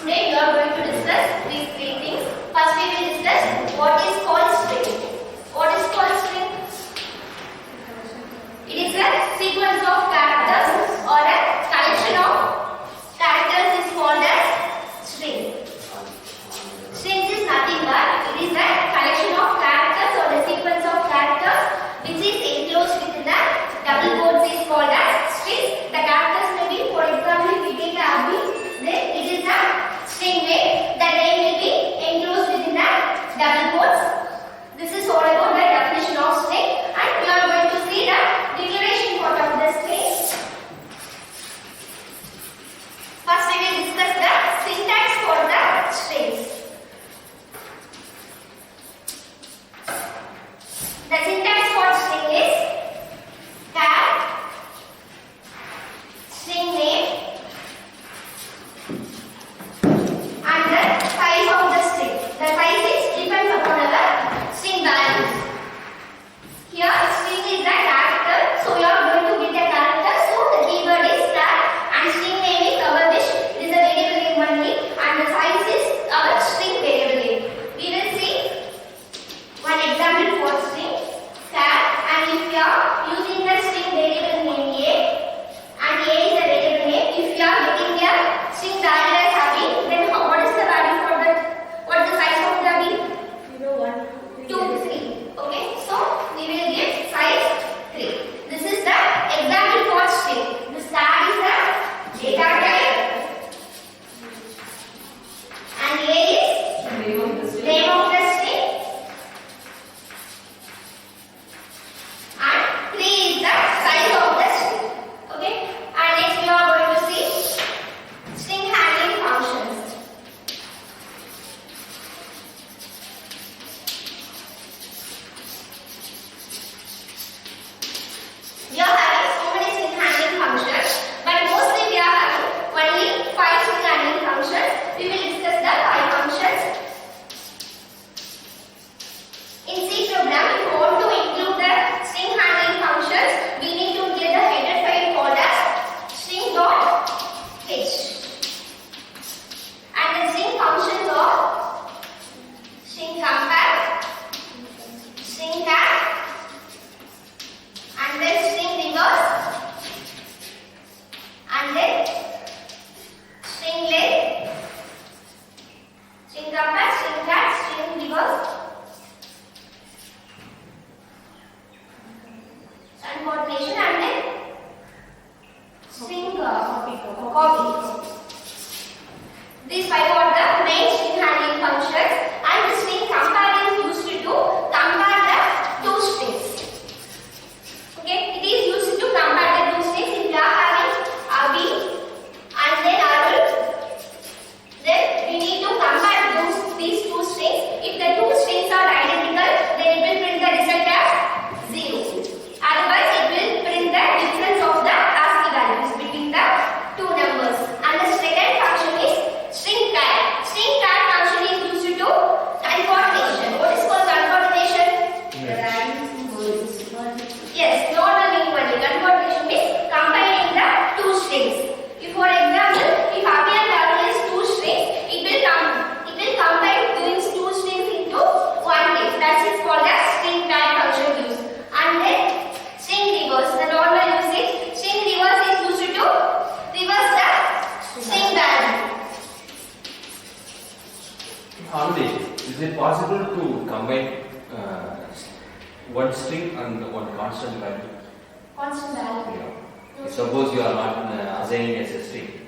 Today we are going to discuss these three things. First we will discuss what is called string. What is called string? It is a sequence of characters or a collection of characters is called as string. Strings is nothing but it is a collection of characters or a sequence of characters which is enclosed within the double quotes is called as strings. The characters may be, for example, if we take the Abhi, then it is a string name. The name will be enclosed within the double quotes. This is all about the definition of string, and we are going to see the declaration part of the string. First we will discuss the syntax for the strings. The syntax for string is char, string name, and the size of the string. The size is depends upon our string values. Here string is the character, so you are going to get a character. So the keyword is char, and string name is our wish. It is a variable name only, and the size is our string variable name. We will see one example for string char, and if you are using the string variable name a, and a is a variable name, if you are getting a string value as Abhi, then what is the value for that? What is the size of the Abhi? 2, 3. Okay, so we will give size 3. This is the example for string. The star is the data type, and a is name of the string, and 3 is the size of the string. Okay, and next we are going to see string handling functions. We are having so many string handling functions, but mostly we are having only 5 string handling functions. We will discuss the 5 functions. In C program, if you want to include the string handling functions, we need to get the header file called as string.h. And the string functions are string compare, string tag, and then string reverse, and then string length, string compare, string tag, string reverse, and coordination, and then string copy. These 5 are the main string handling functions, and the string compare is used to compare the two strings. Okay, it is used to compare the two strings. If you are having Abhi and then Arul, then we need to compare these two strings. If the two strings are identical, then it will print the result as 0. Otherwise, it will print the difference of the ASCII values between the two numbers. And the second function is string tag. String tag function is used to concatenation. What is called concatenation? Yes, not the link only. Concatenation means combining the two strings. If, for example, if Abhi and Arul is two strings, it will combine these two strings into one text. That is called as string tag function use. And then string reverse. The normal usage, string reverse is used to reverse the string value. Harmony, is it possible to combine one string and one constant value? Constant value. Yeah. Suppose you are not assigning as a string.